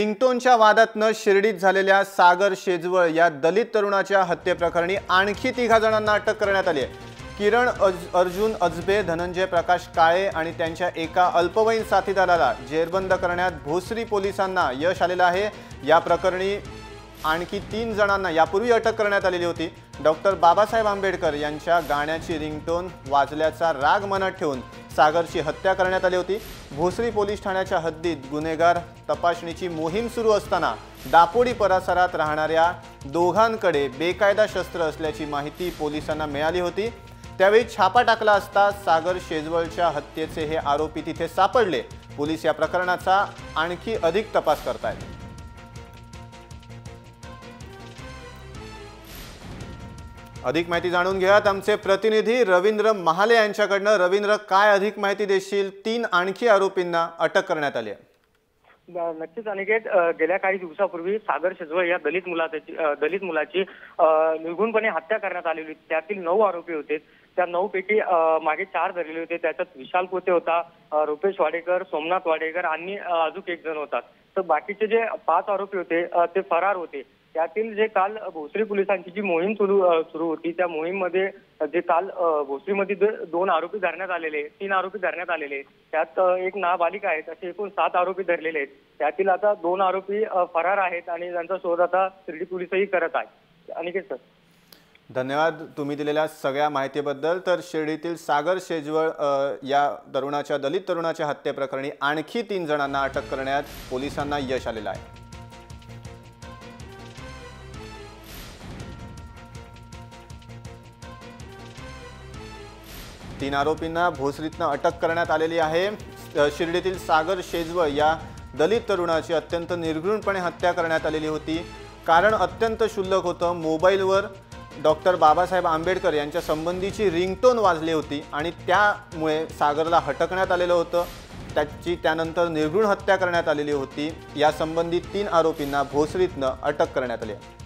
रिंगटोनच्या वादातनं शिर्डीत झालेल्या सागर शेजवळ या दलित तरुणाच्या हत्येप्रकरणी आणखी 3 जणांना अटक करण्यात आली आहे। किरण अर्जुन अजबे, धनंजय प्रकाश काळे आणि त्यांच्या एका अल्पवयीन साथीदाराला जेरबंद करण्यात भोसरी पोलिसांना यश आलेलं आहे। या प्रकरणी आणखी 3 जणांना यापूर्वी अटक करण्यात आलेली होती। डॉक्टर बाबासाहेब आंबेडकर यांच्या गाण्याची रिंगटोन वाजल्याचा राग मनात ठेवून सागरची हत्या करण्यात आली होती। भोसरी पोलीस ठाण्याच्या हद्दीत गुन्हेगार तपासणीची मोहीम सुरू असताना दापोडी परिसरात राहणाऱ्या दोघांकडे बेकायदा शस्त्र असल्याची माहिती पोलिसांना मिळाली होती। त्यावेळी छापा टाकला असता सागर शेजवळच्या हत्येचे हे आरोपी तिथे सापडले। पोलीस या प्रकरणाचा आणखी अधिक तपास करतायत। अधिक माहिती जाणून घेऊयात आमचे प्रतिनिधी रवींद्र महाले यांच्याकडनं। रवींद्र, काय अधिक माहिती देशील? 3 आणखी आरोपींना अटक करण्यात आली आहे। नक्कीच अनिकेत, गेल्या काही दिवसापूर्वी सागर शेजवळ या दलित मुलाची निर्घुणपणे हत्या करण्यात आलेली होती। त्यातील 9 आरोपी होते। त्या 9 पैकी मागे 4 धरलेले होते। त्याच्यात विशाल पोते होता, रुपेश वाडेकर, सोमनाथ वाडेकर आणि अजून 1 जण होता। तर बाकीचे जे 5 आरोपी होते ते फरार होते। त्यातील जे काल भोसरी पोलिसांची जी मोहीम सुरू होती, त्या मोहीममध्ये जे काल भोसरीमध्ये 2 आरोपी धरण्यात आलेले, 3 आरोपी धरण्यात आलेले, त्यात एक नाबालिका आहेत, असे एकूण 7 आरोपी धरलेले आहेत। त्यातील आता 2 आरोपी फरार आहेत आणि त्यांचा शोध आता शिर्डी पोलीसही करत आहेत। अनिकेत सर, धन्यवाद तुम्ही दिलेल्या सगळ्या माहितीबद्दल। तर शिर्डीतील सागर शेजवळ या दलित तरुणाच्या हत्येप्रकरणी आणखी 3 जणांना अटक करण्यात पोलिसांना यश आलेलं आहे। 3 आरोपींना भोसरीतनं अटक करण्यात आलेली आहे। शिर्डीतील सागर शेजवळ या दलित तरुणाची अत्यंत निर्घृणपणे हत्या करण्यात आलेली होती। कारण अत्यंत क्षुल्लक होतं। मोबाईलवर डॉक्टर बाबासाहेब आंबेडकर यांच्या संबंधीची रिंगटोन वाजली होती आणि त्यामुळे सागरला हटकण्यात आलेलं होतं। त्यानंतर निर्घृण हत्या करण्यात आलेली होती। या संबंधित 3 आरोपींना भोसरीतनं अटक करण्यात आली आहे।